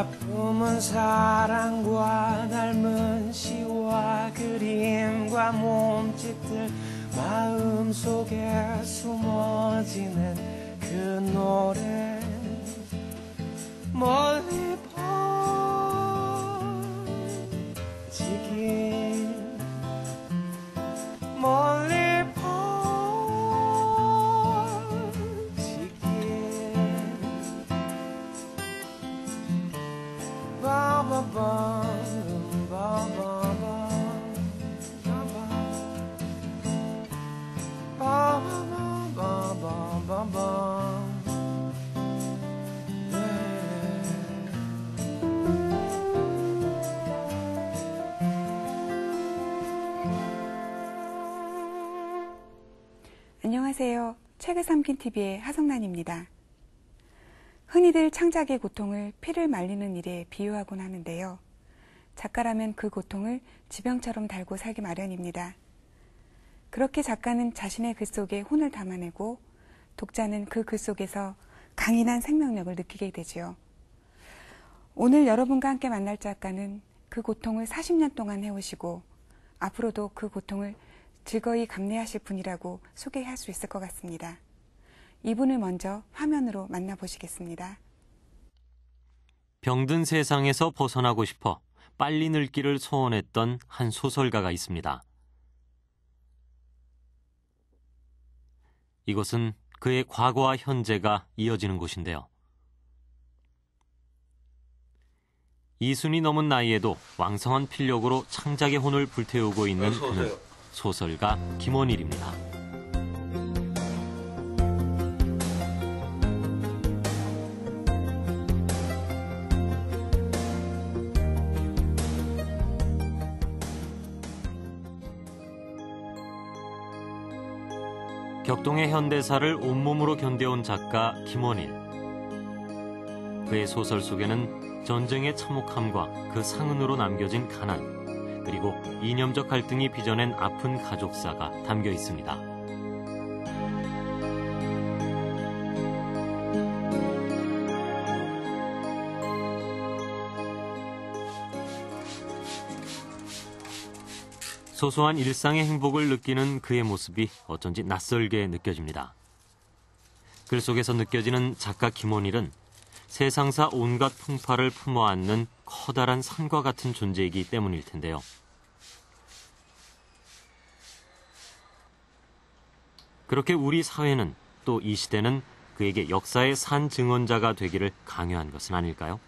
품은 사랑과 닮은 시와 그림과 몸짓들 마음속에 숨어지는 그 노래 멀리 퍼지긴 멀리 퍼지긴 바바밤 바바밤 바바밤 안녕하세요. 책을 삼킨 TV의 하성란입니다. 흔히들 창작의 고통을 피를 말리는 일에 비유하곤 하는데요. 작가라면 그 고통을 지병처럼 달고 살기 마련입니다. 그렇게 작가는 자신의 글 속에 혼을 담아내고 독자는 그 글 속에서 강인한 생명력을 느끼게 되지요. 오늘 여러분과 함께 만날 작가는 그 고통을 40년 동안 해오시고 앞으로도 그 고통을 즐거이 감내하실 분이라고 소개할 수 있을 것 같습니다. 이분을 먼저 화면으로 만나보시겠습니다. 병든 세상에서 벗어나고 싶어 빨리 늙기를 소원했던 한 소설가가 있습니다. 이곳은 그의 과거와 현재가 이어지는 곳인데요. 이순이 넘은 나이에도 왕성한 필력으로 창작의 혼을 불태우고 있는 그는 소설가 김원일입니다. 격동의 현대사를 온몸으로 견뎌온 작가 김원일. 그의 소설 속에는 전쟁의 참혹함과 그 상흔으로 남겨진 가난, 그리고 이념적 갈등이 빚어낸 아픈 가족사가 담겨 있습니다. 소소한 일상의 행복을 느끼는 그의 모습이 어쩐지 낯설게 느껴집니다. 글 속에서 느껴지는 작가 김원일은 세상사 온갖 풍파를 품어안는 커다란 산과 같은 존재이기 때문일 텐데요. 그렇게 우리 사회는 또 이 시대는 그에게 역사의 산 증언자가 되기를 강요한 것은 아닐까요?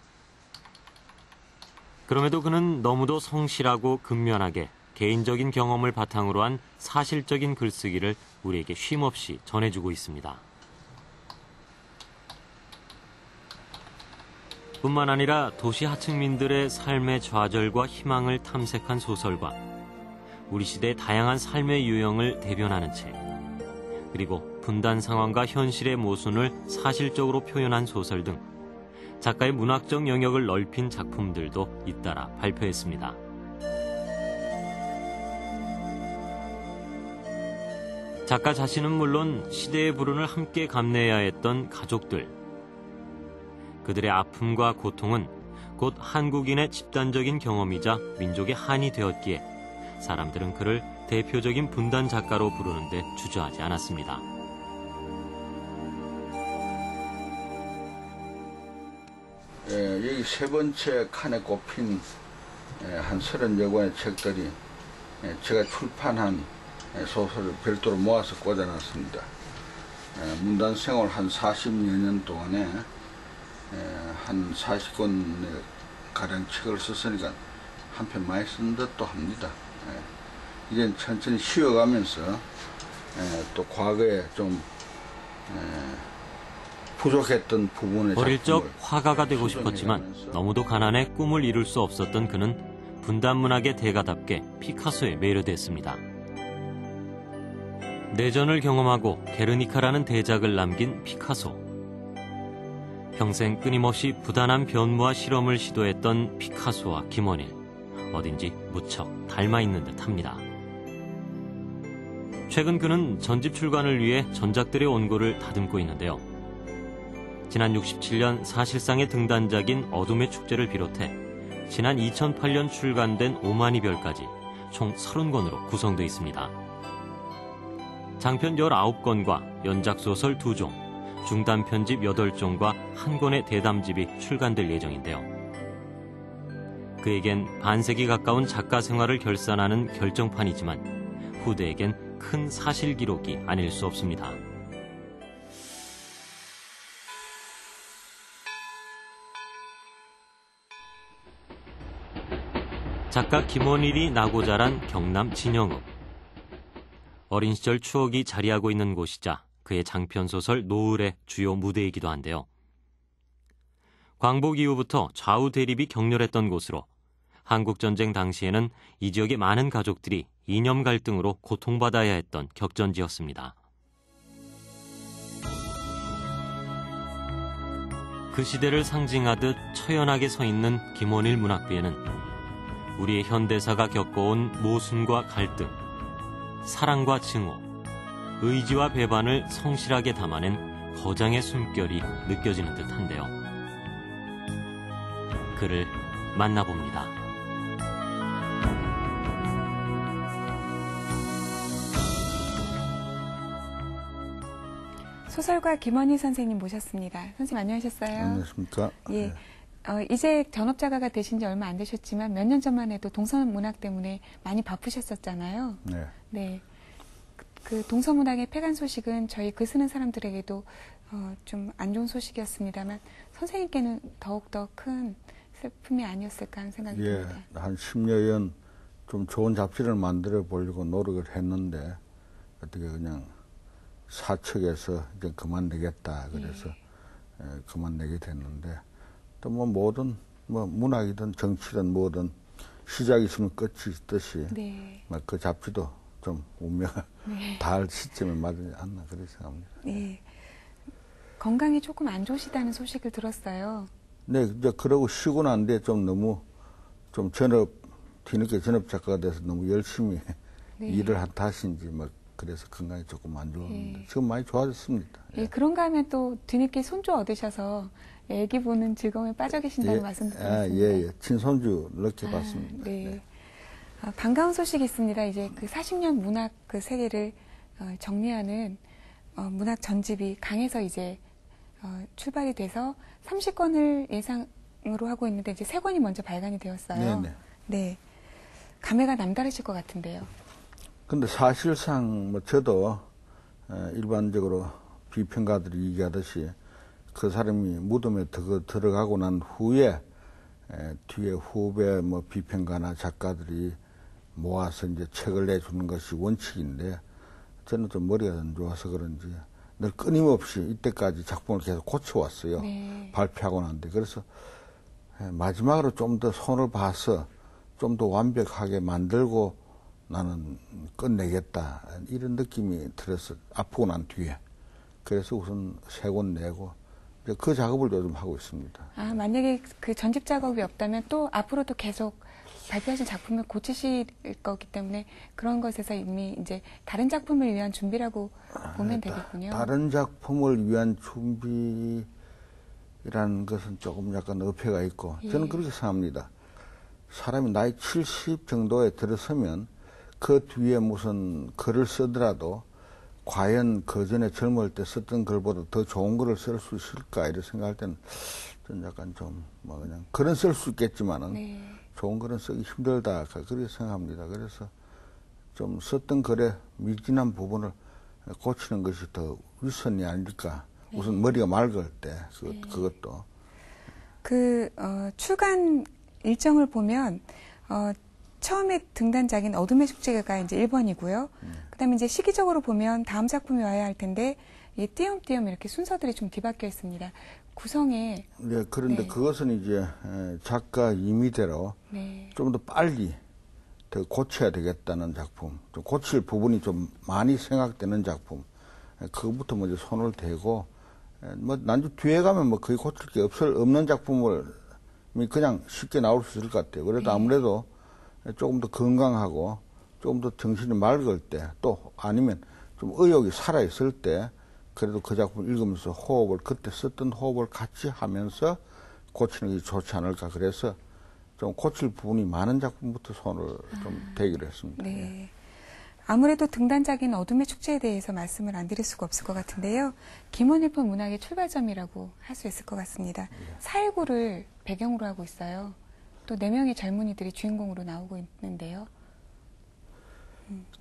그럼에도 그는 너무도 성실하고 근면하게 개인적인 경험을 바탕으로 한 사실적인 글쓰기를 우리에게 쉼없이 전해주고 있습니다. 뿐만 아니라 도시 하층민들의 삶의 좌절과 희망을 탐색한 소설과 우리 시대의 다양한 삶의 유형을 대변하는 책, 그리고 분단 상황과 현실의 모순을 사실적으로 표현한 소설 등 작가의 문학적 영역을 넓힌 작품들도 잇따라 발표했습니다. 작가 자신은 물론 시대의 불운을 함께 감내해야 했던 가족들, 그들의 아픔과 고통은 곧 한국인의 집단적인 경험이자 민족의 한이 되었기에 사람들은 그를 대표적인 분단 작가로 부르는데 주저하지 않았습니다. 여기 세 번째 칸에 꼽힌 한 30여 권의 책들이 제가 출판한 소설을 별도로 모아서 꽂아놨습니다. 문단 생활 한 40여 년 동안에 한 40권의 가량 책을 썼으니까 한편 많이 쓴 듯도 합니다. 이젠 천천히 쉬어가면서 또 과거에 좀 부족했던 부분의 어릴 적 화가가 되고 싶었지만 너무도 가난해 꿈을 이룰 수 없었던 그는 분단 문학의 대가답게 피카소에 매료됐습니다. 내전을 경험하고 게르니카라는 대작을 남긴 피카소. 평생 끊임없이 부단한 변모와 실험을 시도했던 피카소와 김원일. 어딘지 무척 닮아있는 듯합니다. 최근 그는 전집 출간을 위해 전작들의 원고를 다듬고 있는데요. 지난 67년 사실상의 등단작인 어둠의 축제를 비롯해 지난 2008년 출간된 오만이 별까지 총 30권으로 구성되어 있습니다. 장편 19권과 연작소설 2종, 중단편집 8종과 한 권의 대담집이 출간될 예정인데요. 그에겐 반세기 가까운 작가 생활을 결산하는 결정판이지만 후대에겐 큰 사실 기록이 아닐 수 없습니다. 작가 김원일이 나고 자란 경남 진영읍. 어린 시절 추억이 자리하고 있는 곳이자 그의 장편소설 노을의 주요 무대이기도 한데요. 광복 이후부터 좌우 대립이 격렬했던 곳으로 한국전쟁 당시에는 이 지역의 많은 가족들이 이념 갈등으로 고통받아야 했던 격전지였습니다. 그 시대를 상징하듯 처연하게 서 있는 김원일 문학비에는 우리의 현대사가 겪어온 모순과 갈등, 사랑과 증오, 의지와 배반을 성실하게 담아낸 거장의 숨결이 느껴지는 듯한데요. 그를 만나봅니다. 소설가 김원일 선생님 모셨습니다. 선생님 안녕하셨어요? 안녕하십니까? 예. 이제 전업작가가 되신 지 얼마 안 되셨지만 몇 년 전만 해도 동서문학 때문에 많이 바쁘셨었잖아요. 네. 네. 그 동서문학의 폐간 소식은 저희 글 쓰는 사람들에게도 좀 안 좋은 소식이었습니다만 선생님께는 더욱더 큰 슬픔이 아니었을까 하는 생각이 듭니다. 한 10여 년 좀 좋은 잡지를 만들어 보려고 노력을 했는데 어떻게 그냥 사측에서 이제 그만내겠다 그래서 그만내게 됐는데 또 뭐 뭐든 뭐 문학이든 정치든 뭐든 시작이 있으면 끝이 있듯이 네. 그 잡지도 좀 운명을 닿을 시점에 맞지 않나 그렇게 생각합니다. 네. 건강이 조금 안 좋으시다는 소식을 들었어요. 네, 이제 그러고 쉬고 난 뒤에 좀 너무 좀 뒤늦게 전업 작가가 돼서 너무 열심히 네. 일을 한 탓인지 막 그래서 건강이 조금 안 좋았는데 예. 지금 많이 좋아졌습니다. 예, 그런가 하면 또 뒤늦게 손주 얻으셔서 애기 보는 즐거움에 빠져 계신다는 말씀 듣습니다. 예. 친손주 넣게 봤습니다. 네. 반가운 소식이 있습니다. 이제 그 40년 문학 그 세계를 정리하는 문학 전집이 강에서 이제 출발이 돼서 30권을 예상으로 하고 있는데 이제 3권이 먼저 발간이 되었어요. 네네. 네. 감회가 남다르실 것 같은데요. 근데 사실상 뭐 저도 일반적으로 비평가들이 얘기하듯이 그 사람이 무덤에 들어가고 난 후에 뒤에 후배 뭐 비평가나 작가들이 모아서 이제 책을 내주는 것이 원칙인데 저는 좀 머리가 안 좋아서 그런지 늘 끊임없이 이때까지 작품을 계속 고쳐왔어요. 네. 발표하고 난 뒤. 그래서 마지막으로 좀 더 손을 봐서 좀 더 완벽하게 만들고 나는 끝내겠다 이런 느낌이 들어서 아프고 난 뒤에 그래서 우선 3권 내고 이제 그 작업을 요즘 하고 있습니다. 만약에 그 전집 작업이 없다면 또 앞으로도 계속 발표하신 작품을 고치실 거기 때문에 그런 것에서 이미 이제 다른 작품을 위한 준비라고 보면 되겠군요. 다른 작품을 위한 준비라는 것은 조금 약간 어폐가 있고 저는 그렇게 생각합니다. 사람이 나이 70 정도에 들어서면 그 뒤에 무슨 글을 쓰더라도 과연 그 전에 젊을 때 썼던 글보다 더 좋은 글을 쓸 수 있을까 이렇게 생각할 때는 좀 약간 좀 뭐 그냥 글은 쓸 수 있겠지만은 좋은 글은 쓰기 힘들다 그렇게 생각합니다. 그래서 좀 썼던 글의 미진한 부분을 고치는 것이 더 우선이 아닐까. 우선 머리가 맑을 때 그것도 출간 일정을 보면 처음에 등단작인 어둠의 축제가 이제 1번이고요. 그다음에 이제 시기적으로 보면 다음 작품이 와야 할 텐데 이 띄엄띄엄 이렇게 순서들이 좀 뒤바뀌어 있습니다. 구성에 네, 그런데 그것은 이제 작가 임의대로 좀 더 빨리 더 고쳐야 되겠다는 작품, 좀 고칠 부분이 좀 많이 생각되는 작품, 그것부터 먼저 손을 대고 뭐 난주 뒤에 가면 뭐 거의 고칠 게 없는 작품을 그냥 쉽게 나올 수 있을 것 같아요. 그래도 아무래도 조금 더 건강하고 조금 더 정신이 맑을 때 또 아니면 좀 의욕이 살아있을 때 그래도 그 작품을 읽으면서 호흡을, 그때 썼던 호흡을 같이 하면서 고치는 게 좋지 않을까. 그래서 좀 고칠 부분이 많은 작품부터 손을 좀 대기로 했습니다. 네. 예. 아무래도 등단작인 어둠의 축제에 대해서 말씀을 안 드릴 수가 없을 것 같은데요. 김원일품 문학의 출발점이라고 할 수 있을 것 같습니다. 4.19를 배경으로 하고 있어요. 또 4명의 젊은이들이 주인공으로 나오고 있는데요.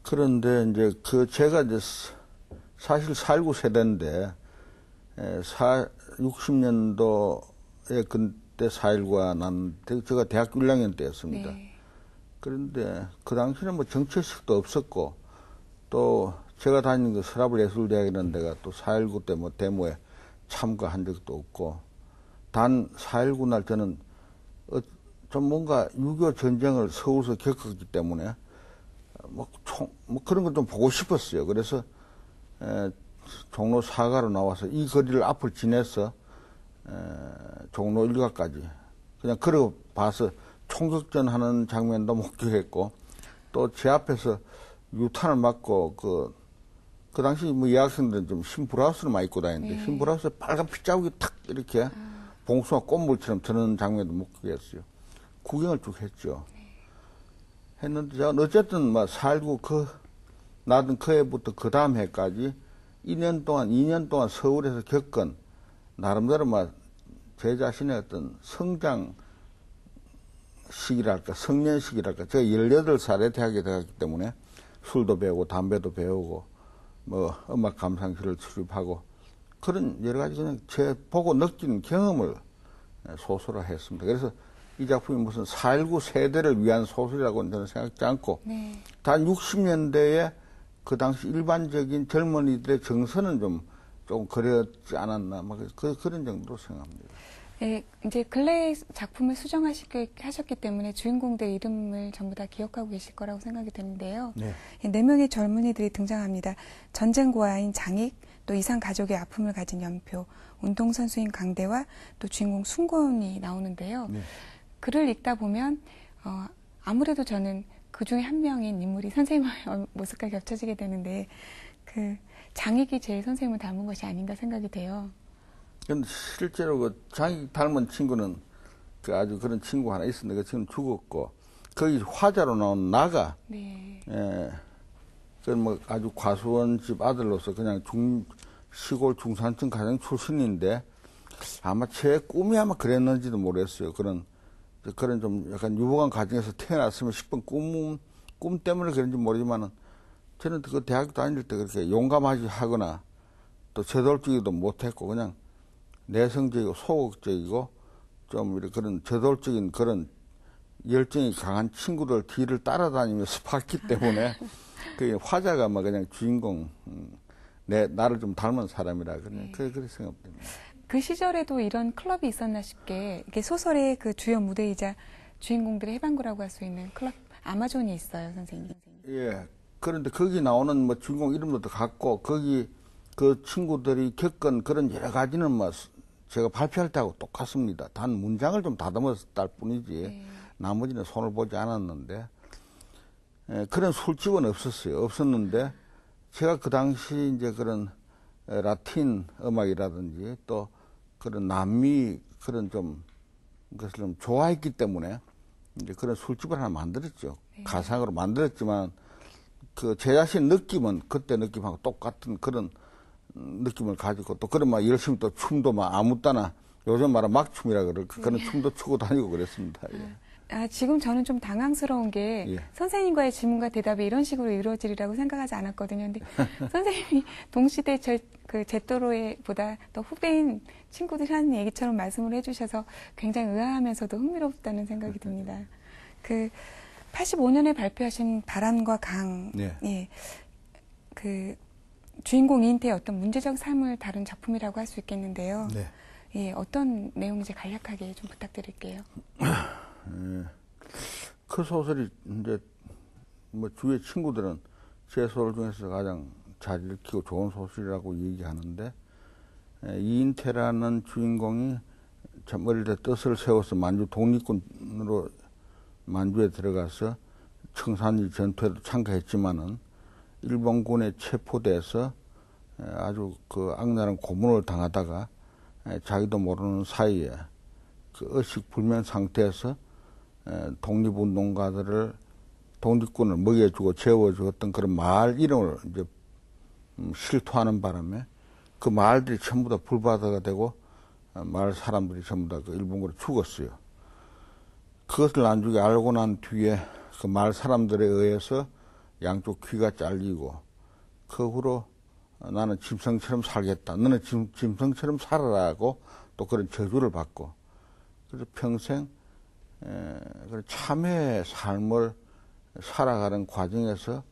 그런데 이제 제가 이제 사실 4.19 세대인데 60년도에 그때 4.19가 났는데 제가 대학교 1학년 때였습니다. 네. 그런데 그 당시에는 뭐 정치의식도 없었고 또 제가 다니는 그 서라벌예술대학 이런 데가 또 4.19 때 뭐 데모에 참가한 적도 없고 단 4.19 날 저는 좀 뭔가 6.25 전쟁을 서울에서 겪었기 때문에 뭐 그런 걸 좀 보고 싶었어요. 그래서 종로 사가로 나와서 이 거리를 앞을 지내서 종로 일가까지 그냥 걸어봐서 총격전 하는 장면도 목격했고 또 제 앞에서 유탄을 맞고 그 당시 뭐 여학생들은 좀 흰 브라우스를 많이 입고 다니는데 흰 브라우스에 빨간 핏자국이 탁 이렇게 봉숭아 꽃물처럼 드는 장면도 목격했어요. 구경을 쭉 했죠. 했는데 제가 어쨌든 막 4.19 나던 그 해부터 그 다음 해까지 2년 동안 서울에서 겪은 나름대로 막 제 자신의 어떤 성장 시기랄까, 성년 시기랄까. 제가 18살에 대학에 들어갔기 때문에 술도 배우고 담배도 배우고 뭐 음악 감상실을 출입하고 그런 여러 가지 그냥 제 보고 느끼는 경험을 소설화했습니다. 그래서 이 작품이 무슨 4.19 세대를 위한 소설이라고는 저는 생각지 않고 네. 단 60년대에 그 당시 일반적인 젊은이들의 정서는 좀 그렸지 않았나 막 그런 정도로 생각합니다. 네, 이제 근래의 작품을 수정하셨기 때문에 주인공들 이름을 전부 다 기억하고 계실 거라고 생각이 되는데요. 네. 4명의 젊은이들이 등장합니다. 전쟁 고아인 장익, 또 이상 가족의 아픔을 가진 연표, 운동선수인 강대와 또 주인공 순곤이 나오는데요. 네. 글을 읽다 보면 아무래도 저는 그 중에 한 명인 인물이 선생님의 모습과 겹쳐지게 되는데 그 장익이 제 선생님을 닮은 것이 아닌가 생각이 돼요. 근데 실제로 그 장익 닮은 친구는 그 아주 그런 친구 하나 있었는데 그 친구는 죽었고 거기 화자로 나온 나가 네. 그 뭐 아주 과수원 집 아들로서 그냥 시골 중산층 가정 출신인데 아마 제 꿈이 아마 그랬는지도 모르겠어요. 그런 좀 약간 유복한 가정에서 태어났으면 싶은 꿈 때문에 그런지 모르지만은 저는 그 대학교 다닐 때 그렇게 용감하지 하거나 또 저돌적이도 못했고 그냥 내성적이고 소극적이고 좀 이렇게 그런 저돌적인 그런 열정이 강한 친구들 뒤를 따라다니면서 봤기 때문에 그 화자가 막 그냥 주인공 나를 좀 닮은 사람이라 그렇게 생각됩니다. 그 시절에도 이런 클럽이 있었나 싶게 이게 소설의 그 주요 무대이자 주인공들의 해방구라고 할 수 있는 클럽 아마존이 있어요, 선생님. 예. 그런데 거기 나오는 뭐 주인공 이름도 같고 거기 그 친구들이 겪은 그런 여러 가지는 뭐 제가 발표할 때하고 똑같습니다. 단 문장을 좀 다듬었을 뿐이지 나머지는 손을 보지 않았는데 그런 술집은 없었는데 제가 그 당시 이제 그런 라틴 음악이라든지 또 그런 남미 그런 그것을 좀 좋아했기 때문에 이제 그런 술집을 하나 만들었죠. 가상으로 만들었지만 그 제 자신 느낌은 그때 느낌하고 똑같은 그런 느낌을 가지고 또 그런 막 열심히 또 춤도 막 아무 따나 요즘 말하면 막춤이라 그럴까 그런 춤도 추고 다니고 그랬습니다. 예. 지금 저는 좀 당황스러운 게 예. 선생님과의 질문과 대답이 이런 식으로 이루어지리라고 생각하지 않았거든요. 근데 선생님이 동시대 제 또래 보다 더 후배인 친구들이 하는 얘기처럼 말씀을 해주셔서 굉장히 의아하면서도 흥미롭다는 생각이 듭니다. 그 85년에 발표하신 바람과 강, 네. 예, 그 주인공 이인태의 어떤 문제적 삶을 다룬 작품이라고 할 수 있겠는데요. 네. 예, 어떤 내용인지 간략하게 좀 부탁드릴게요. 그 소설이 이제 뭐 주위의 친구들은 제 소설 중에서 가장 잘 읽히고 좋은 소설이라고 얘기하는데 이인태라는 주인공이 참 어릴 때 뜻을 세워서 만주 독립군으로 만주에 들어가서 청산리 전투에도 참가했지만은 일본군에 체포돼서 아주 그 악랄한 고문을 당하다가 자기도 모르는 사이에 그 의식불명 상태에서 독립운동가들을 독립군을 먹여주고 재워주었던 그런 마을 이름을 이제 실토하는 바람에 그 마을들이 전부 다 불바다가 되고 마을 사람들이 전부 다 그 일본군으로 죽었어요. 그것을 나중에 알고 난 뒤에 그 마을 사람들에 의해서 양쪽 귀가 잘리고 그 후로 나는 짐승처럼 살겠다. 너는 짐승처럼 살아라고 또 그런 저주를 받고 그래서 평생 참회의 삶을 살아가는 과정에서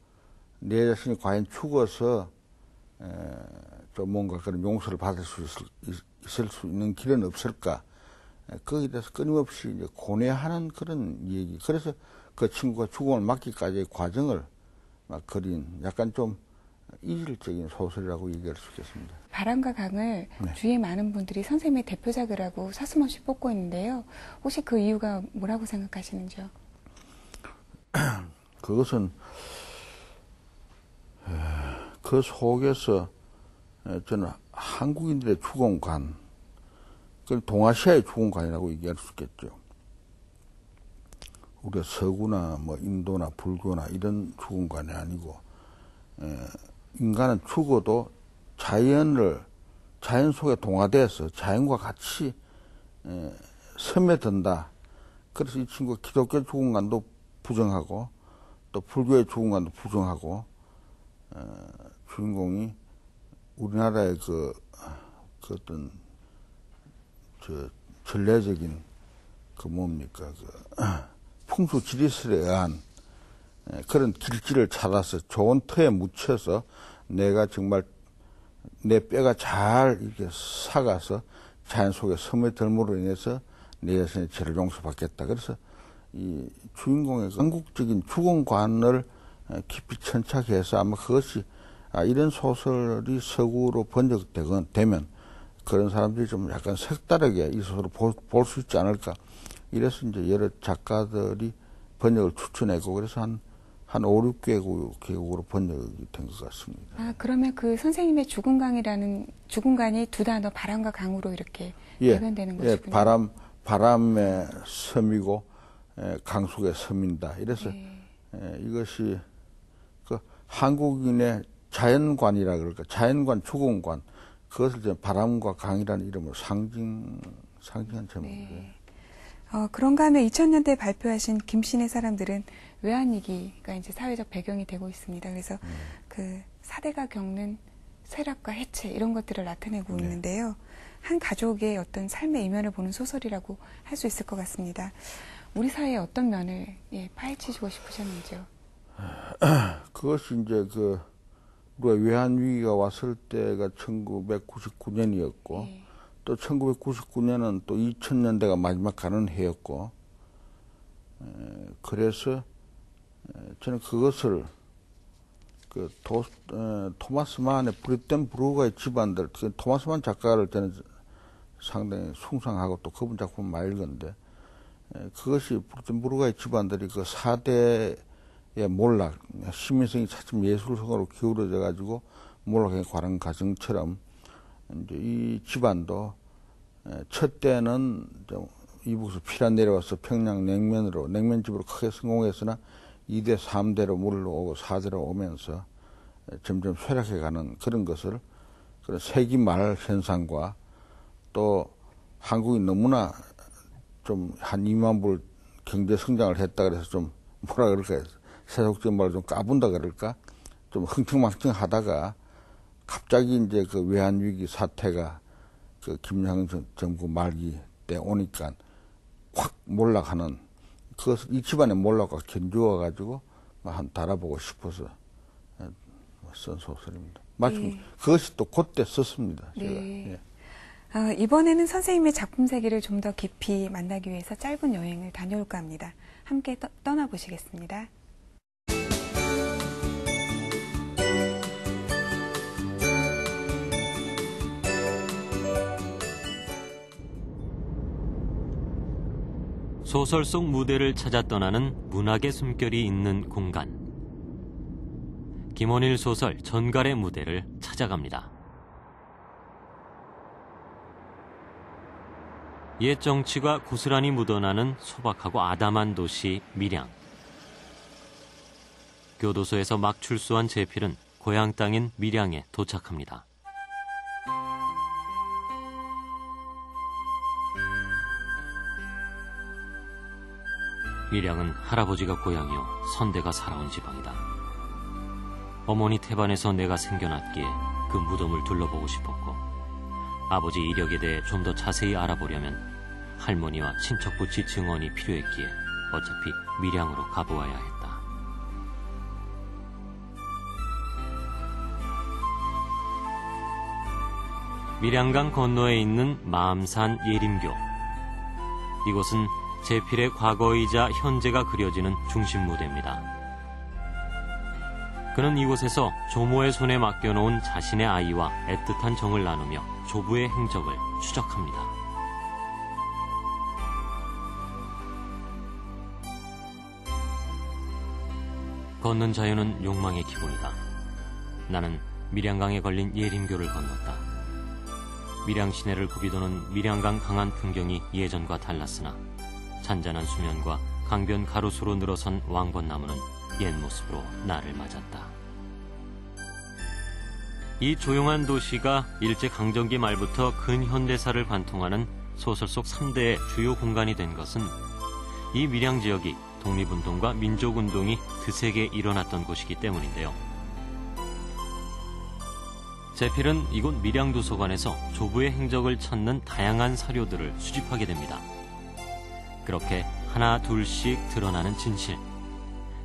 내 자신이 과연 죽어서 좀 뭔가 그런 용서를 받을 수 있을 수 있는 길은 없을까? 거기에 대해서 끊임없이 이제 고뇌하는 그런 얘기. 그래서 그 친구가 죽음을 맞기까지의 과정을 막 그린 약간 좀 이질적인 소설이라고 얘기할 수 있겠습니다. 바람과 강을 네. 주위에 많은 분들이 선생님의 대표작이라고 서슴없이 뽑고 있는데요. 혹시 그 이유가 뭐라고 생각하시는지요? 그것은 그 속에서 저는 한국인들의 죽음관, 그걸 동아시아의 죽음관이라고 얘기할 수 있겠죠. 우리가 서구나 뭐 인도나 불교나 이런 죽음관이 아니고 인간은 죽어도 자연 속에 동화돼서 자연과 같이 스며든다. 그래서 이 친구가 기독교 죽음관도 부정하고 또 불교의 죽음관도 부정하고 주인공이 우리나라의 그 어떤 전례적인 그 뭡니까 풍수 지리설에 의한 그런 길지를 찾아서 좋은 터에 묻혀서 내가 정말 내 뼈가 잘 이렇게 삭아서 자연 속에 스며들므로 인해서 내 자신의 죄를 용서받겠다. 그래서 이 주인공의 한국적인 죽음관을 깊이 천착해서 아마 그것이 이런 소설이 서구로 번역되면 그런 사람들이 좀 약간 색다르게 이 소설을 볼 수 있지 않을까. 이래서 이제 여러 작가들이 번역을 추천했고 그래서 한 5, 6개국으로 번역이 된 것 같습니다. 그러면 그 선생님의 죽음관이 두 단어 바람과 강으로 이렇게 대변되는 것이군요. 바람의 섬이고 강속의 섬인다. 이래서 이것이 그 한국인의 자연관이라 그럴까, 자연관, 죽음관, 그것을 이제 바람과 강이라는 이름으로 상징한 제목이에요. 그런가 하면 2000년대에 발표하신 김씨네 사람들은 외환위기가 이제 사회적 배경이 되고 있습니다. 그래서 그 사대가 겪는 쇠락과 해체 이런 것들을 나타내고 있는데요. 한 가족의 어떤 삶의 이면을 보는 소설이라고 할 수 있을 것 같습니다. 우리 사회의 어떤 면을 파헤치시고 싶으셨는지요? 그것이 이제 우리가 외환위기가 왔을 때가 1999년이었고 또 1999년은 또 2000년대가 마지막 가는 해였고 그래서 저는 그것을 토마스 만의 브릿덴 브루거의 집안들, 토마스 만 작가를 저는 상당히 숭상하고 또 그분 작품 많이 읽었는데 그것이 브릿덴 브루거의 집안들이 그 4대의 몰락, 시민성이 차츰 예술성으로 기울어져 가지고 몰락에 관한 과정처럼 이제 이 집안도 첫 때는 이북에서 피라 내려와서 평양 냉면집으로 크게 성공했으나 2대, 3대로 물러오고 4대로 오면서 점점 쇠락해가는 그런 것을 그런 세기 말 현상과 또 한국이 너무나 좀 한 2만 불 경제 성장을 했다 그래서 좀 뭐라 그럴까 세속적인 말로 좀 까분다 그럴까 좀 흥청망청하다가 갑자기 이제 그 외환위기 사태가 그 김영삼 정부 말기 때 오니까 확 몰락하는 그것을 이 집안의 몰락과 견주어가지고 한 달아보고 싶어서 쓴 소설입니다. 마침 그것이 또 그때 썼습니다. 제가. 네. 이번에는 선생님의 작품 세계를 좀 더 깊이 만나기 위해서 짧은 여행을 다녀올까 합니다. 함께 떠나보시겠습니다. 소설 속 무대를 찾아 떠나는 문학의 숨결이 있는 공간. 김원일 소설 전갈의 무대를 찾아갑니다. 옛 정치가 고스란히 묻어나는 소박하고 아담한 도시 밀양. 교도소에서 막 출소한 제필은 고향 땅인 밀양에 도착합니다. 밀양은 할아버지가 고향이요 선대가 살아온 지방이다. 어머니 태반에서 내가 생겨났기에 그 무덤을 둘러보고 싶었고, 아버지 이력에 대해 좀 더 자세히 알아보려면 할머니와 친척 부치 증언이 필요했기에 어차피 밀양으로 가보아야 했다. 밀양강 건너에 있는 마암산 예림교. 이곳은 제필의 과거이자 현재가 그려지는 중심 무대입니다. 그는 이곳에서 조모의 손에 맡겨놓은 자신의 아이와 애틋한 정을 나누며 조부의 행적을 추적합니다. 걷는 자유는 욕망의 기본이다. 나는 밀양강에 걸린 예림교를 건넜다. 밀양 시내를 굽이도는 밀양강 강한 풍경이 예전과 달랐으나 잔잔한 수면과 강변 가로수로 늘어선 왕벚나무는 옛 모습으로 나를 맞았다. 이 조용한 도시가 일제강점기 말부터 근현대사를 관통하는 소설 속 3대의 주요 공간이 된 것은 이 밀양 지역이 독립운동과 민족운동이 드세게 일어났던 곳이기 때문인데요. 제필은 이곳 밀양도서관에서 조부의 행적을 찾는 다양한 사료들을 수집하게 됩니다. 그렇게 하나 둘씩 드러나는 진실.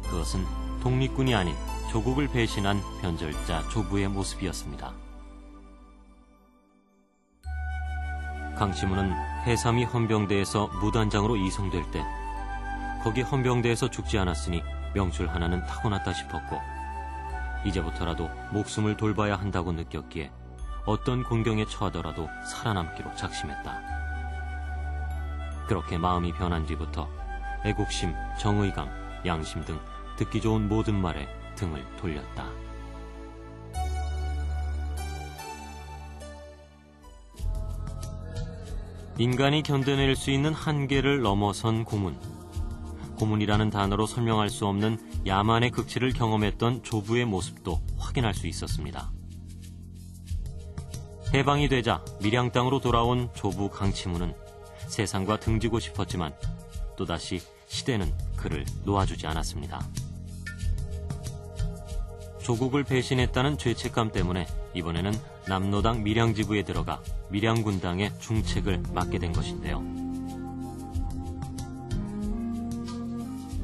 그것은 독립군이 아닌 조국을 배신한 변절자 조부의 모습이었습니다. 강치무는 해삼이 헌병대에서 무단장으로 이송될 때 거기 헌병대에서 죽지 않았으니 명출 하나는 타고났다 싶었고, 이제부터라도 목숨을 돌봐야 한다고 느꼈기에 어떤 공경에 처하더라도 살아남기로 작심했다. 그렇게 마음이 변한 뒤부터 애국심, 정의감, 양심 등 듣기 좋은 모든 말에 등을 돌렸다. 인간이 견뎌낼 수 있는 한계를 넘어선 고문. 고문이라는 단어로 설명할 수 없는 야만의 극치를 경험했던 조부의 모습도 확인할 수 있었습니다. 해방이 되자 밀양 땅으로 돌아온 조부 강치무는 세상과 등지고 싶었지만 또다시 시대는 그를 놓아주지 않았습니다. 조국을 배신했다는 죄책감 때문에 이번에는 남로당 밀양지부에 들어가 밀양군당의 중책을 맡게 된 것인데요.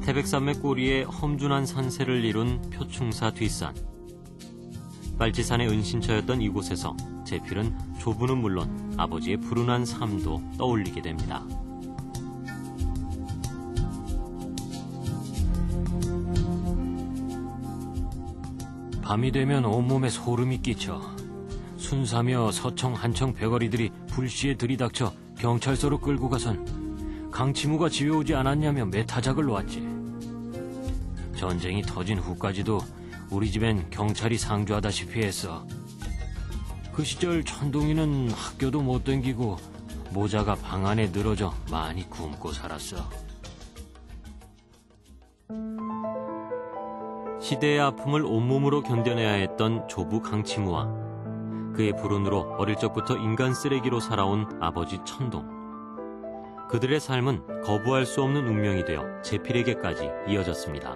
태백산맥 꼬리에 험준한 산세를 이룬 표충사 뒷산. 빨치산의 은신처였던 이곳에서 제필은 조부는 물론 아버지의 불운한 삶도 떠올리게 됩니다. 밤이 되면 온몸에 소름이 끼쳐 순사며 서청 한청 배거리들이 불시에 들이닥쳐 경찰서로 끌고 가선 강치무가 지어오지 않았냐며 매타작을 놓았지. 전쟁이 터진 후까지도 우리 집엔 경찰이 상주하다시피 했어. 그 시절 천동이는 학교도 못 다니고 모자가 방 안에 늘어져 많이 굶고 살았어. 시대의 아픔을 온몸으로 견뎌내야 했던 조부 강치무와 그의 불운으로 어릴 적부터 인간 쓰레기로 살아온 아버지 천동. 그들의 삶은 거부할 수 없는 운명이 되어 제필에게까지 이어졌습니다.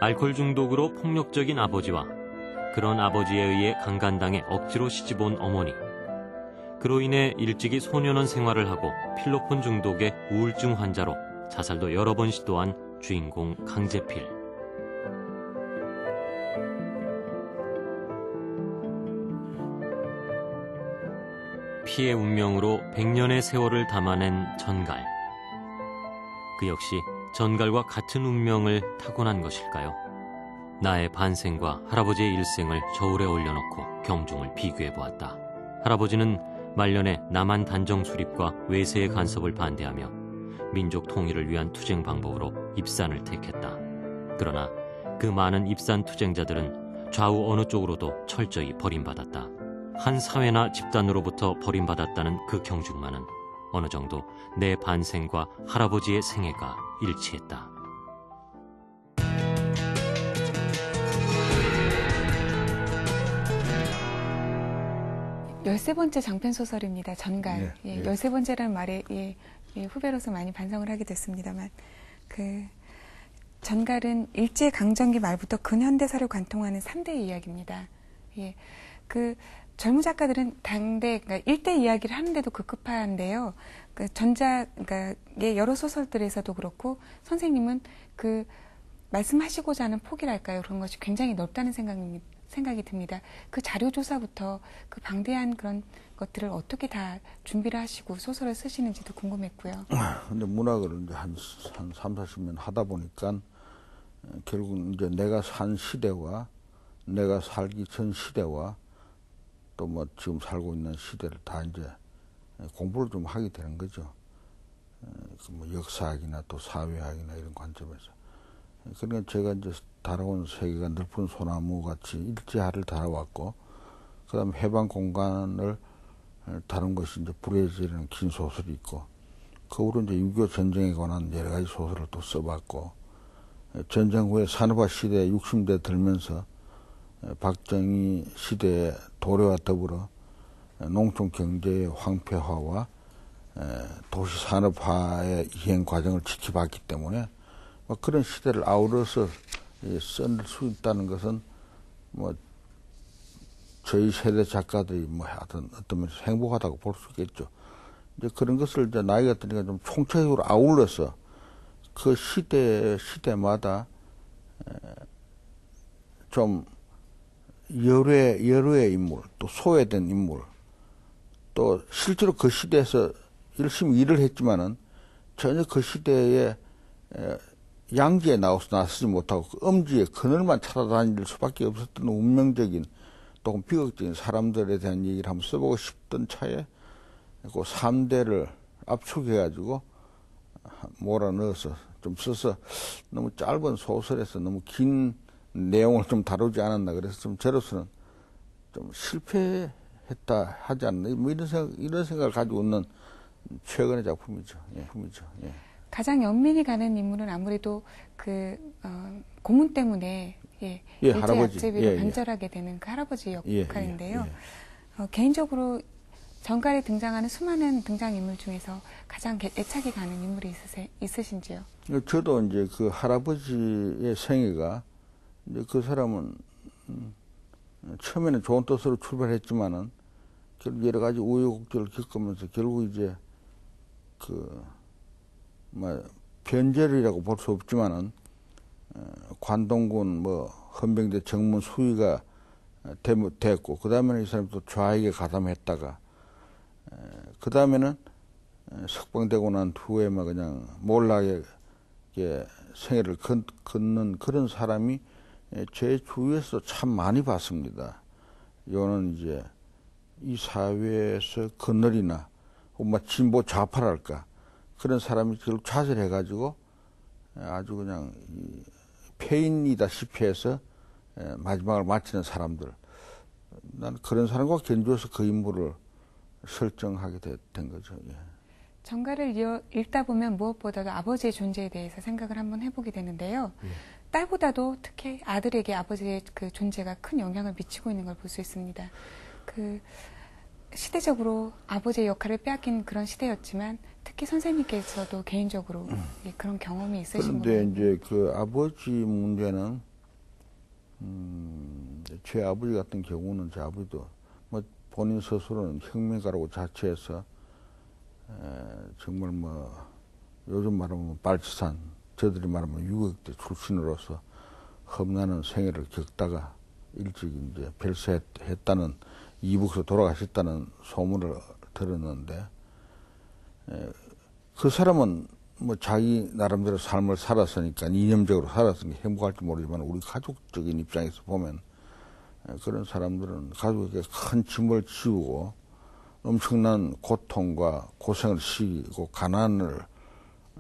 알코올 중독으로 폭력적인 아버지와 그런 아버지에 의해 강간당해 억지로 시집온 어머니. 그로 인해 일찍이 소년원 생활을 하고 필로폰 중독의 우울증 환자로 자살도 여러 번 시도한 주인공 강제필. 피의 운명으로 100년의 세월을 담아낸 전갈. 그 역시 전갈과 같은 운명을 타고난 것일까요? 나의 반생과 할아버지의 일생을 저울에 올려놓고 경종을 비교해보았다. 할아버지는 말년에 남한 단정 수립과 외세의 간섭을 반대하며 민족 통일을 위한 투쟁 방법으로 입산을 택했다. 그러나 그 많은 입산 투쟁자들은 좌우 어느 쪽으로도 철저히 버림받았다. 한 사회나 집단으로부터 버림받았다는 그 경중만은 어느 정도 내 반생과 할아버지의 생애가 일치했다. 13번째 장편소설입니다. 전갈. 예, 예. 13번째라는 말에 후배로서 많이 반성을 하게 됐습니다만, 전갈은 일제강점기 말부터 근현대사를 관통하는 3대 이야기입니다. 예. 젊은 작가들은 당대, 그러니까 일대 이야기를 하는데도 급급한데요. 그러니까 여러 소설들에서도 그렇고, 선생님은 말씀하시고자 하는 폭이랄까요? 그런 것이 굉장히 넓다는 생각이 듭니다. 그 자료조사부터 그 방대한 그런 것들을 어떻게 다 준비를 하시고 소설을 쓰시는지도 궁금했고요. 근데 문학을 이제 한 3, 40년 하다 보니까 결국 이제 내가 산 시대와 내가 살기 전 시대와 또 뭐 지금 살고 있는 시대를 다 이제 공부를 좀 하게 되는 거죠. 뭐 역사학이나 또 사회학이나 이런 관점에서. 그러니까 제가 이제 달아온 세계가 넓은 소나무 같이 일제하를 달아왔고, 그 다음에 해방 공간을 다룬 것이 이제 불의 제라는 긴 소설이 있고, 그 후로 이제 6.25 전쟁에 관한 여러 가지 소설을 또 써봤고, 전쟁 후에 산업화 시대에 60대 들면서 박정희 시대의 도래와 더불어 농촌 경제의 황폐화와 도시 산업화의 이행 과정을 지켜봤기 때문에 그런 시대를 아우러서 쓸 수 있다는 것은 뭐 저희 세대 작가들이 뭐 하여튼 어떤 면에서 행복하다고 볼 수 있겠죠. 이제 그런 것을 이제 나이가 드니까 좀 총체적으로 아울러서 그 시대마다 좀 여러의 인물, 또 소외된 인물, 또 실제로 그 시대에서 열심히 일을 했지만은 전혀 그 시대에 양지에 나서지 못하고 그 엄지의 그늘만 찾아다닐 수밖에 없었던 운명적인 또 비극적인 사람들에 대한 얘기를 한번 써보고 싶던 차에 그 3대를 압축해가지고 몰아넣어서 좀 써서 너무 짧은 소설에서 너무 긴 내용을 좀 다루지 않았나. 그래서 좀 저로서는 좀 실패했다 하지 않나. 뭐 이런 생각을 가지고 있는 최근의 작품이죠. 예. 가장 연민이 가는 인물은 아무래도 고문 때문에 일제 할아버지. 약제비로 변절하게 되는 그 할아버지 역할인데요. 예. 개인적으로 전갈에 등장하는 수많은 등장인물 중에서 가장 애착이 가는 인물이 있으신지요? 저도 이제 그 할아버지의 생애가 이제 그 사람은 처음에는 좋은 뜻으로 출발했지만은 결국 여러 가지 우여곡절을 겪으면서 결국 이제 변절이라고 볼 수 없지만은 관동군 헌병대 정문 수위가 됐고, 그 다음에는 이 사람이 또 좌익에 가담했다가, 그 다음에는 석방되고 난 후에 그냥 몰락에 생애를 걷는 그런 사람이 제 주위에서 참 많이 봤습니다. 요는 이제 이 사회에서 그늘이나 진보 좌파랄까 그런 사람이 결국 좌절해가지고 아주 그냥 폐인이다시피 해서 마지막을 마치는 사람들. 난 그런 사람과 견주어서 그 인물을 설정하게 된 거죠. 예. 전갈을 읽다 보면 무엇보다도 아버지의 존재에 대해서 생각을 한번 해보게 되는데요. 딸보다도 특히 아들에게 아버지의 그 존재가 큰 영향을 미치고 있는 걸 볼 수 있습니다. 시대적으로 아버지의 역할을 빼앗긴 그런 시대였지만 특히 선생님께서도 개인적으로 그런 경험이 있으신 거예요. 그런데 이제 그 아버지 문제는 제 아버지 같은 경우는 제 아버지도 본인 스스로는 혁명가라고 자처해서 정말 요즘 말하면 빨치산, 저들이 말하면 유격대 출신으로서 험난한 생애를 겪다가 일찍 이제 별세했다는 이북에서 돌아가셨다는 소문을 들었는데, 그 사람은 자기 나름대로 삶을 살았으니까 이념적으로 살았으니까 행복할지 모르지만 우리 가족적인 입장에서 보면 그런 사람들은 가족에게 큰 짐을 지우고 엄청난 고통과 고생을 시키고 가난을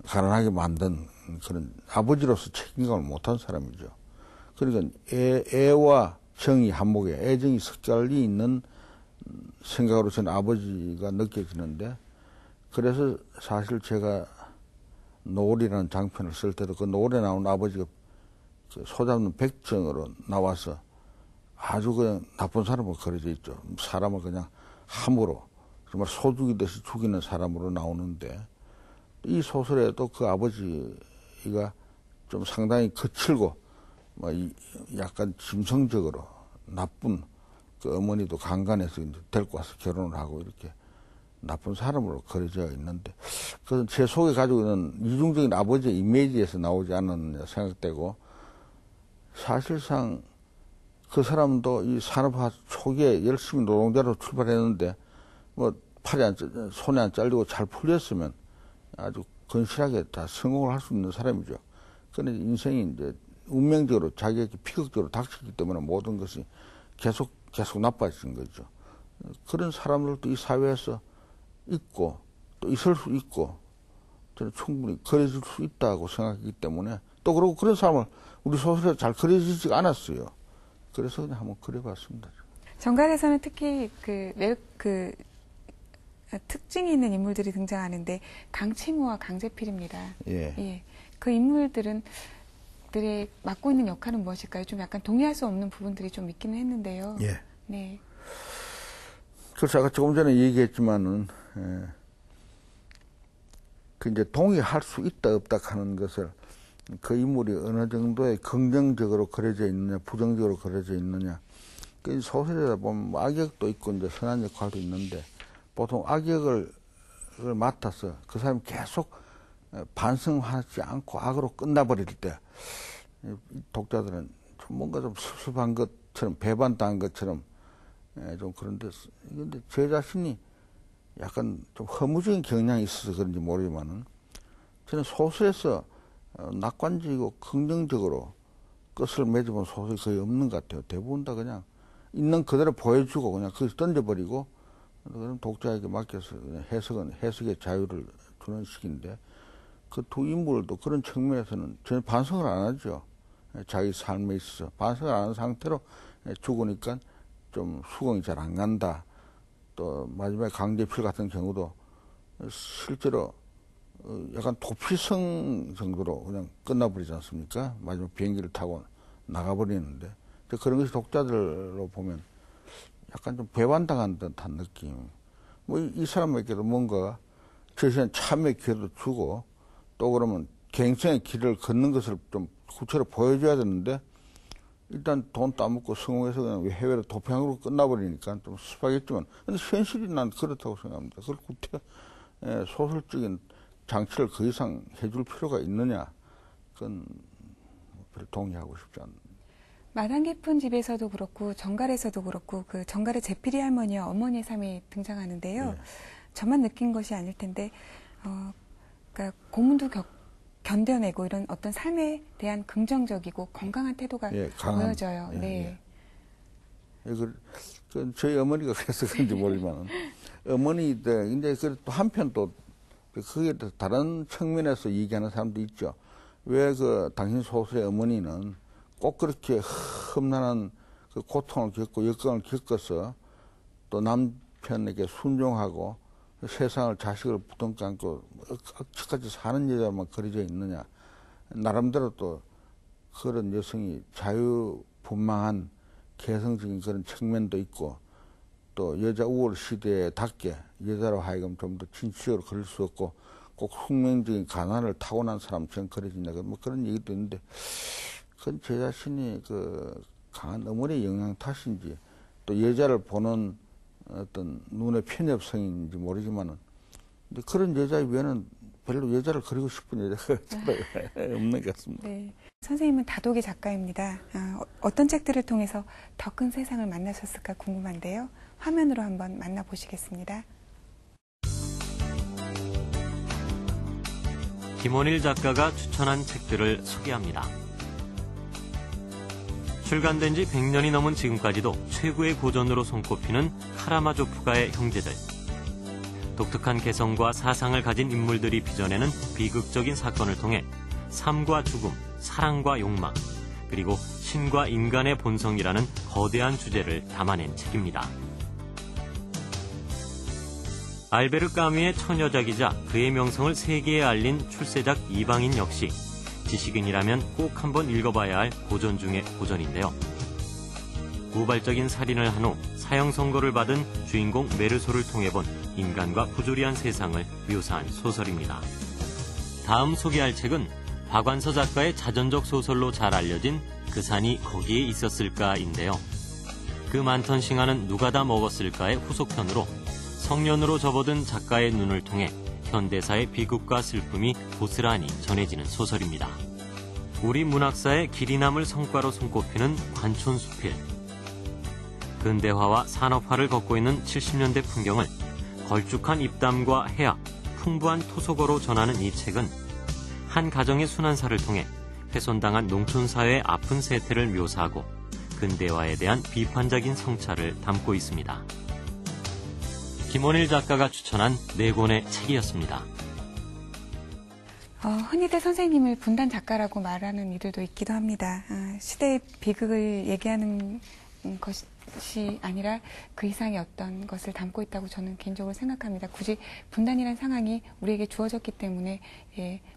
가난하게 만든 그런 아버지로서 책임감을 못한 사람이죠. 그러니까 애와 정이 한몫에 애정이 섞여 있는 생각으로 저는 아버지가 느껴지는데, 그래서 사실 제가 노을이라는 장편을 쓸 때도 그 노을에 나오는 아버지가 그 소잡는 백정으로 나와서 아주 그냥 나쁜 사람으로 그려져 있죠. 사람을 그냥 함으로 정말 소죽이듯이 죽이는 사람으로 나오는데, 이 소설에도 그 아버지가 좀 상당히 거칠고 약간 짐승적으로 나쁜, 그 어머니도 강간해서 데리고 와서 결혼을 하고 이렇게 나쁜 사람으로 그려져 있는데, 그것은 제 속에 가지고 있는 이중적인 아버지의 이미지에서 나오지 않느냐 생각되고, 사실상 그 사람도 이 산업화 초기에 열심히 노동자로 출발했는데 손에 안 잘리고 잘 풀렸으면 아주 건실하게 다 성공을 할 수 있는 사람이죠. 그런데 인생이 이제 운명적으로 자기에게 비극적으로 닥치기 때문에 모든 것이 계속 나빠진 거죠. 그런 사람들도 이 사회에서 있고 또 있을 수 있고 저는 충분히 그려질 수 있다고 생각하기 때문에, 또 그리고 그런 사람을 우리 소설에 잘 그려지지가 않았어요. 그래서 그냥 한번 그려봤습니다. 정갈에서는 특히 특징이 있는 인물들이 등장하는데 강치무와 강제필입니다. 예. 그 인물들이 맡고 있는 역할은 무엇일까요? 좀 약간 동의할 수 없는 부분들이 좀 있기는 했는데요. 예. 네. 그래서 아까 조금 전에 얘기했지만은, 그 이제 동의할 수 있다 없다 하는 것을 그 인물이 어느 정도의 긍정적으로 그려져 있느냐, 부정적으로 그려져 있느냐. 그 소설에다 보면 악역도 있고 이제 선한 역할도 있는데, 보통 악역을 맡아서 그 사람이 계속 반성하지 않고 악으로 끝나버릴 때, 독자들은 좀 뭔가 좀 섭섭한 것처럼, 배반당한 것처럼 좀 그런데, 근데 제 자신이 약간 좀 허무적인 경향이 있어서 그런지 모르지만은, 저는 소설에서 낙관적이고 긍정적으로 끝을 맺어본 소설이 거의 없는 것 같아요. 대부분 다 그냥 있는 그대로 보여주고 그냥 거기서 던져버리고, 그럼 독자에게 맡겨서 그냥 해석의 자유를 주는 식인데, 그 두 인물도 그런 측면에서는 전혀 반성을 안 하죠. 자기 삶에 있어서 반성을 안 하는 상태로 죽으니까 좀 수긍이 잘 안 간다. 또 마지막에 강제필 같은 경우도 실제로 약간 도피성 정도로 그냥 끝나버리지 않습니까? 마지막 비행기를 타고 나가버리는데, 그런 것이 독자들로 보면 약간 좀 배반당한 듯한 느낌. 이 사람에게도 뭔가 저시한 참의 기회도 주고, 또 그러면 갱생의 길을 걷는 것을 좀 구체로 보여줘야 되는데, 일단 돈 따먹고 성공해서 그냥 해외로 도피항으로 끝나버리니까 좀 습하겠지만, 근데 현실이 난 그렇다고 생각합니다. 그걸 구태 소설적인 장치를 그 이상 해줄 필요가 있느냐, 그건 별로 동의하고 싶지 않습니다. 마당 깊은 집에서도 그렇고 정갈에서도 그렇고 그 정갈의 제필이 할머니와 어머니의 삶이 등장하는데요. 네. 저만 느낀 것이 아닐 텐데, 그러니까 고문도 견뎌내고 이런 어떤 삶에 대한 긍정적이고 건강한 태도가 보여져요. 네. 저희 어머니가 그래서 그런지 모르지만, 어머니들, 근데 또 한편 또 그게 다른 측면에서 얘기하는 사람도 있죠. 왜 당신 소설의 어머니는 꼭 그렇게 험난한 그 고통을 겪고 역경을 겪어서 또 남편에게 순종하고 세상을 자식을 부둥켜 안고 억지까지 사는 여자만 그려져 있느냐. 나름대로 또 그런 여성이 자유분방한 개성적인 그런 측면도 있고, 또 여자 우월 시대에답게 여자로 하여금 좀 더 진취적으로 그릴 수 없고 꼭 숙명적인 가난을 타고난 사람처럼 그려진다. 그런 얘기도 있는데, 그건 제 자신이 강한 어머니의 영향 탓인지 또 여자를 보는 어떤 눈의 편협성인지 모르지만은, 근데 그런 여자 위에는 별로 여자를 그리고 싶은 여자가 없는 것 같습니다. 네. 선생님은 다독이 작가입니다. 어떤 책들을 통해서 더 큰 세상을 만나셨을까 궁금한데요. 화면으로 한번 만나보시겠습니다. 김원일 작가가 추천한 책들을 소개합니다. 출간된 지 100년이 넘은 지금까지도 최고의 고전으로 손꼽히는 카라마조프가의 형제들. 독특한 개성과 사상을 가진 인물들이 빚어내는 비극적인 사건을 통해 삶과 죽음, 사랑과 욕망, 그리고 신과 인간의 본성이라는 거대한 주제를 담아낸 책입니다. 알베르 까뮈의 처녀작이자 그의 명성을 세계에 알린 출세작 이방인 역시 지식인이라면 꼭 한번 읽어봐야 할 고전 중의 고전인데요. 우발적인 살인을 한 후 사형 선고를 받은 주인공 메르소를 통해 본 인간과 부조리한 세상을 묘사한 소설입니다. 다음 소개할 책은 박완서 작가의 자전적 소설로 잘 알려진 그 산이 거기에 있었을까인데요. 그 많던 싱하는 누가 다 먹었을까의 후속편으로 성년으로 접어든 작가의 눈을 통해 현대사의 비극과 슬픔이 고스란히 전해지는 소설입니다. 우리 문학사의 길이 남을 성과로 손꼽히는 관촌수필. 근대화와 산업화를 걷고 있는 70년대 풍경을 걸쭉한 입담과 해악, 풍부한 토속어로 전하는 이 책은 한 가정의 순환사를 통해 훼손당한 농촌사회의 아픈 세태를 묘사하고 근대화에 대한 비판적인 성찰을 담고 있습니다. 김원일 작가가 추천한 4권의 책이었습니다. 흔히들 선생님을 분단 작가라고 말하는 이들도 있기도 합니다. 시대의 비극을 얘기하는 것이 아니라 그 이상의 어떤 것을 담고 있다고 저는 개인적으로 생각합니다. 굳이 분단이라는 상황이 우리에게 주어졌기 때문에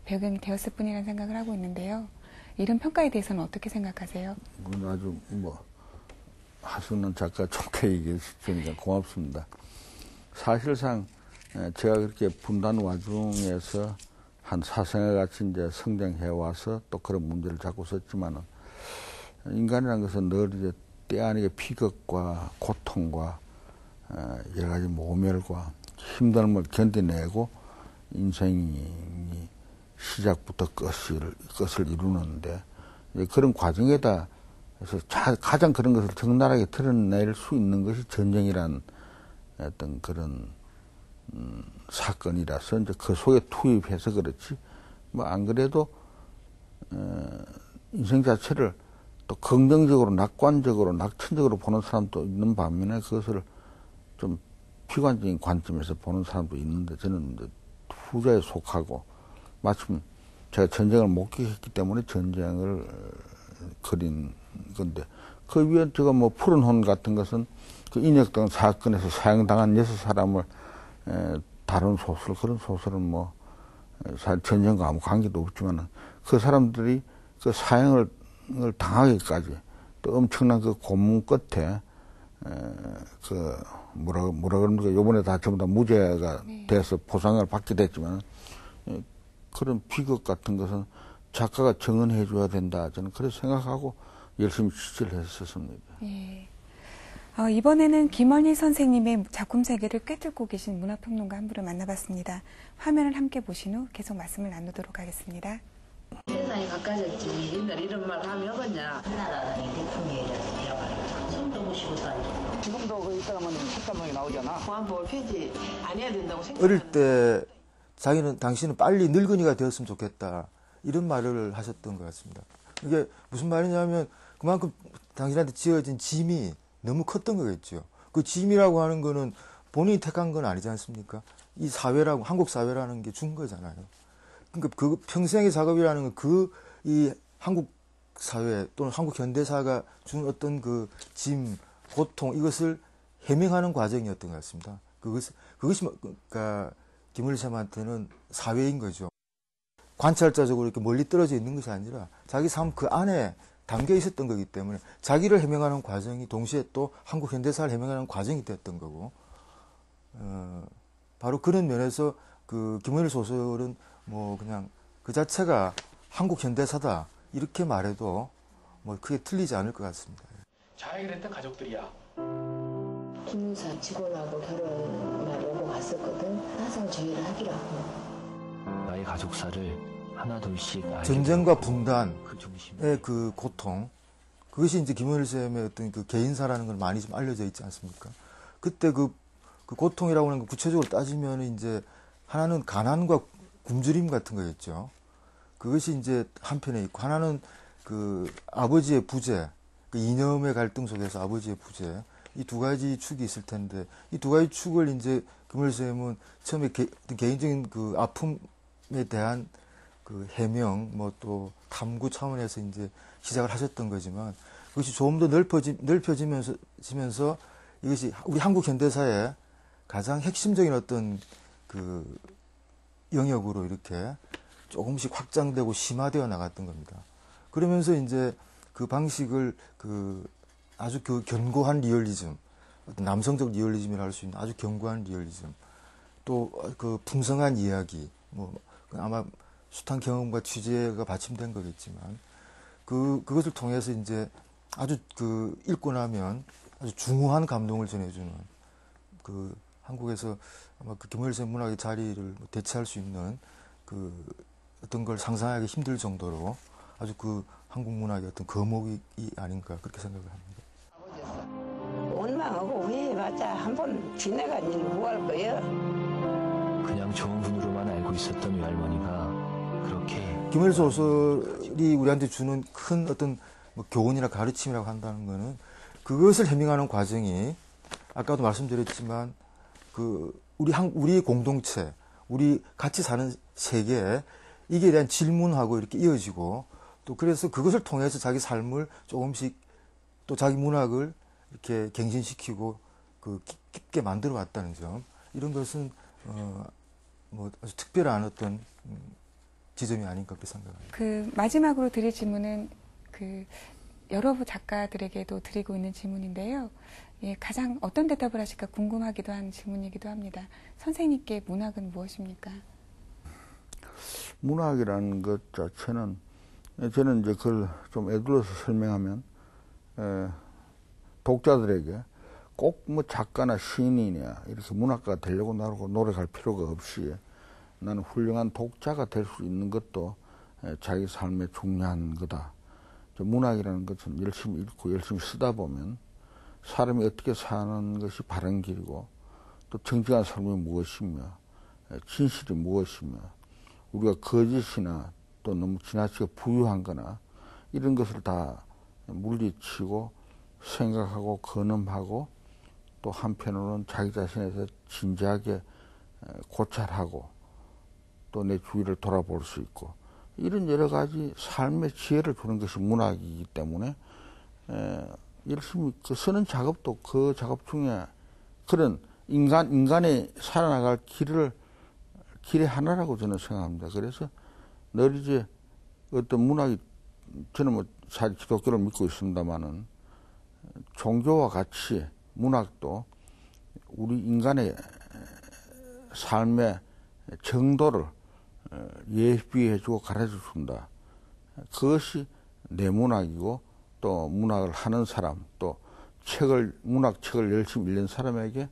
배경이 되었을 뿐이라는 생각을 하고 있는데요. 이런 평가에 대해서는 어떻게 생각하세요? 아주 하수는 작가 좋게 얘기해 주시니까 고맙습니다. 사실상 제가 그렇게 분단 와중에서 한 사생활 같이 이제 성장해 와서 또 그런 문제를 자꾸 썼지만은 인간이라는 것은 늘 이제 때 아니게 비극과 고통과 여러 가지 모멸과 힘듦을 견뎌내고 인생이 시작부터 끝을 이루는데 그런 과정에다 그래서 가장 그런 것을 적나라하게 드러낼 수 있는 것이 전쟁이란 어떤 그런 사건이라서 이제 그 속에 투입해서 그렇지 안 그래도 인생 자체를 또 긍정적으로 낙관적으로 낙천적으로 보는 사람도 있는 반면에 그것을 좀 비관적인 관점에서 보는 사람도 있는데 저는 이제 후자에 속하고 마침 제가 전쟁을 목격했기 때문에 전쟁을 그린 건데 그 위에 제가 푸른 혼 같은 것은 그 인혁당 사건에서 사형당한 6사람을 다룬 소설, 그런 소설은 전쟁과 아무 관계도 없지만 그 사람들이 그 사형을 당하기까지 또 엄청난 그 고문 끝에 뭐라 그럽니까? 요번에 다 전부 다 무죄가 돼서 보상을 받게 됐지만 그런 비극 같은 것은 작가가 정언해 줘야 된다. 저는 그렇게 생각하고 열심히 취재를 했었습니다. 예. 이번에는 김원일 선생님의 작품 세계를 꿰뚫고 계신 문화평론가 한 분을 만나봤습니다. 화면을 함께 보신 후 계속 말씀을 나누도록 하겠습니다. 세상이 가까워졌지. 옛날 이런 말 하면 어겠냐. 나라는 대통령이라서 숨도 못 쉬고 다니고. 지금도 그 있다가면 속담방이 나오잖아. 보안법 폐지 안 해야 된다고 생각. 어릴 때 당신은 빨리 늙은이가 되었으면 좋겠다. 이런 말을 하셨던 것 같습니다. 이게 무슨 말이냐면 그만큼 당신한테 지어진 짐이 너무 컸던 거겠죠. 그 짐이라고 하는 거는 본인이 택한 건 아니지 않습니까? 이 사회라고, 한국 사회라는 게 준 거잖아요. 그러니까 그 평생의 작업이라는 건 이 한국 사회 또는 한국 현대사가 준 어떤 그 짐, 고통, 이것을 해명하는 과정이었던 것 같습니다. 그것이 그러니까 김원일 쌤한테는 사회인 거죠. 관찰자적으로 이렇게 멀리 떨어져 있는 것이 아니라 자기 삶 그 안에 담겨 있었던 거기 때문에 자기를 해명하는 과정이 동시에 또 한국 현대사를 해명하는 과정이 됐던 거고, 바로 그런 면에서 그 김원일 소설은 그냥 그 자체가 한국 현대사다 이렇게 말해도 크게 틀리지 않을 것 같습니다. 잘 그랬던 가족들이야. 김유사 직원하고 결혼날 오고 갔었거든. 항상 저희를 하기로 하고. 나의 가족사를 하나둘씩 전쟁과 분단의 그 중심에 그 고통, 그것이 이제 김원일 쌤의 어떤 그 개인사라는 걸 많이 좀 알려져 있지 않습니까? 그때 그 고통이라고 하는 거 구체적으로 따지면 이제 하나는 가난과 굶주림 같은 거였죠. 그것이 이제 한편에 있고, 하나는 그 아버지의 부재, 그 이념의 갈등 속에서 아버지의 부재, 이 두 가지 축이 있을 텐데 이 두 가지 축을 이제 김원일 선생님은 처음에 개인적인 그 아픔에 대한 그 해명 뭐 또 탐구 차원에서 이제 시작을 하셨던 거지만 그것이 조금 더 넓혀지면서 이것이 우리 한국 현대사의 가장 핵심적인 어떤 그 영역으로 이렇게 조금씩 확장되고 심화되어 나갔던 겁니다. 그러면서 이제 그 방식을 그 아주 그 견고한 리얼리즘, 어떤 남성적 리얼리즘이라 할 수 있는 아주 견고한 리얼리즘, 또 그 풍성한 이야기, 뭐 아마 숱한 경험과 취재가 받침된 거겠지만 그것을 통해서 이제 아주 그 읽고 나면 아주 중후한 감동을 전해주는 그 한국에서 아마 그 김원일 선생 문학의 자리를 대체할 수 있는 그 어떤 걸 상상하기 힘들 정도로 아주 그 한국 문학의 어떤 거목이 아닌가 그렇게 생각을 합니다. 원망하고 후회해봤자 한 번 지나간 일 뭐할 거예요? 그냥 좋은 분으로만 알고 있었던 외할머니가 그렇게 김원일 소설이 우리한테 주는 큰 어떤 뭐 교훈이나 가르침이라고 한다는 거는 그것을 해명하는 과정이 아까도 말씀드렸지만 그 우리 공동체, 우리 같이 사는 세계 이게 대한 질문하고 이렇게 이어지고 또 그래서 그것을 통해서 자기 삶을 조금씩 또 자기 문학을 이렇게 갱신시키고 그 깊게 만들어 왔다는 점 이런 것은 뭐 아주 특별한 어떤 지점이 아닌가 그렇게 생각합니다. 그 마지막으로 드릴 질문은 그 여러 작가들에게도 드리고 있는 질문인데요. 예, 가장 어떤 대답을 하실까 궁금하기도 한 질문이기도 합니다. 선생님께 문학은 무엇입니까? 문학이라는 것 자체는 저는 이제 그걸 좀 애둘러서 설명하면 독자들에게 꼭 뭐 작가나 시인이냐 이렇게 문학가가 되려고 노력할 필요가 없이 나는 훌륭한 독자가 될 수 있는 것도 자기 삶에 중요한 거다. 문학이라는 것은 열심히 읽고 열심히 쓰다 보면 사람이 어떻게 사는 것이 바른 길이고 또 정직한 삶이 무엇이며 진실이 무엇이며 우리가 거짓이나 또 너무 지나치게 부유한 거나 이런 것을 다 물리치고 생각하고 근엄하고 또 한편으로는 자기 자신에 대해서 진지하게 고찰하고 또 내 주위를 돌아볼 수 있고 이런 여러 가지 삶의 지혜를 주는 것이 문학이기 때문에 열심히 그 쓰는 작업도 그 작업 중에 그런 인간이 살아나갈 길의 하나라고 저는 생각합니다. 그래서 늘 이제 어떤 문학이 저는 뭐 사실 기독교를 믿고 있습니다만은 종교와 같이 문학도 우리 인간의 삶의 정도를 예비해주고 가르쳐준다. 그것이 내 문학이고 또 문학을 하는 사람 또 문학책을 열심히 읽는 사람에게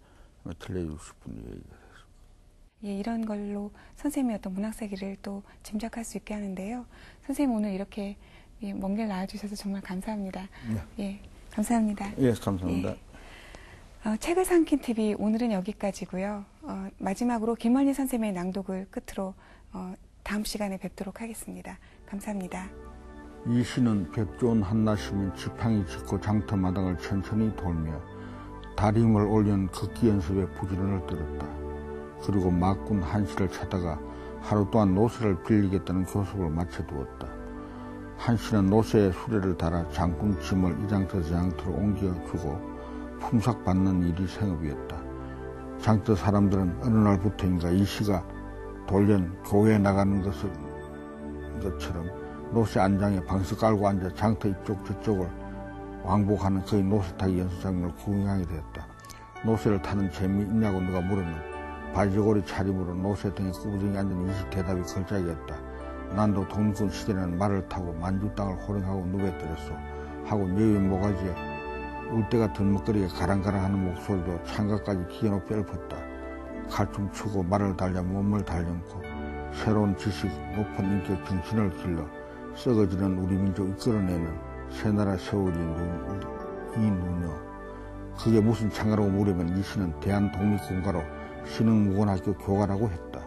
들려주고 싶은 얘기가 됐습니다. 예, 이런 걸로 선생님의 어떤 문학 세계를 또 짐작할 수 있게 하는데요. 선생님 오늘 이렇게 먼 길 나와주셔서 정말 감사합니다. 네. 예, 감사합니다. 예, 감사합니다. 예. 책을 삼킨 TV 오늘은 여기까지고요. 마지막으로 김원일 선생님의 낭독을 끝으로 다음 시간에 뵙도록 하겠습니다. 감사합니다. 이 시는 볕 좋은 한낮이면 지팡이 짚고 장터마당을 천천히 돌며 다림을 올려는 극기 연습에 부지런을 떨었다. 그리고 막군 한씨를 찾아가 하루 동안 노새를 빌리겠다는 교섭을 마쳐두었다. 한씨는 노새에 수레를 달아 장군 짐을 이 장터 저 장터로 옮겨주고 품삯받는 일이 생업이었다. 장터 사람들은 어느 날부터인가 이 씨가 돌연 교회에 나가는 것처럼 노새 안장에 방석 깔고 앉아 장터 이쪽 저쪽을 왕복하는 그의 노새 타기 연습 장면을 구경하게 되었다. 노새를 타는 재미있냐고 누가 물으면 바지고리 차림으로 노새 등에 꾸부정히 앉은 이 씨 대답이 걸작이었다. 난도 독립군 시대에는 말을 타고 만주 땅을 호령하고 누베뜨렸소 하고 뇌의 모가지에 울대가 들먹거리게 가랑가랑하는 목소리로 창가까지 기어노 뼈를 칼춤 추고 말을 달려 몸을 달려놓고 새로운 지식, 높은 인격 정신을 길러 썩어지는 우리 민족 이끌어내는 새나라 세월이 이 누녀. 그게 무슨 창가라고 물으면 이 씨는 대한독립군가로 신흥무관학교 교관하고 했다.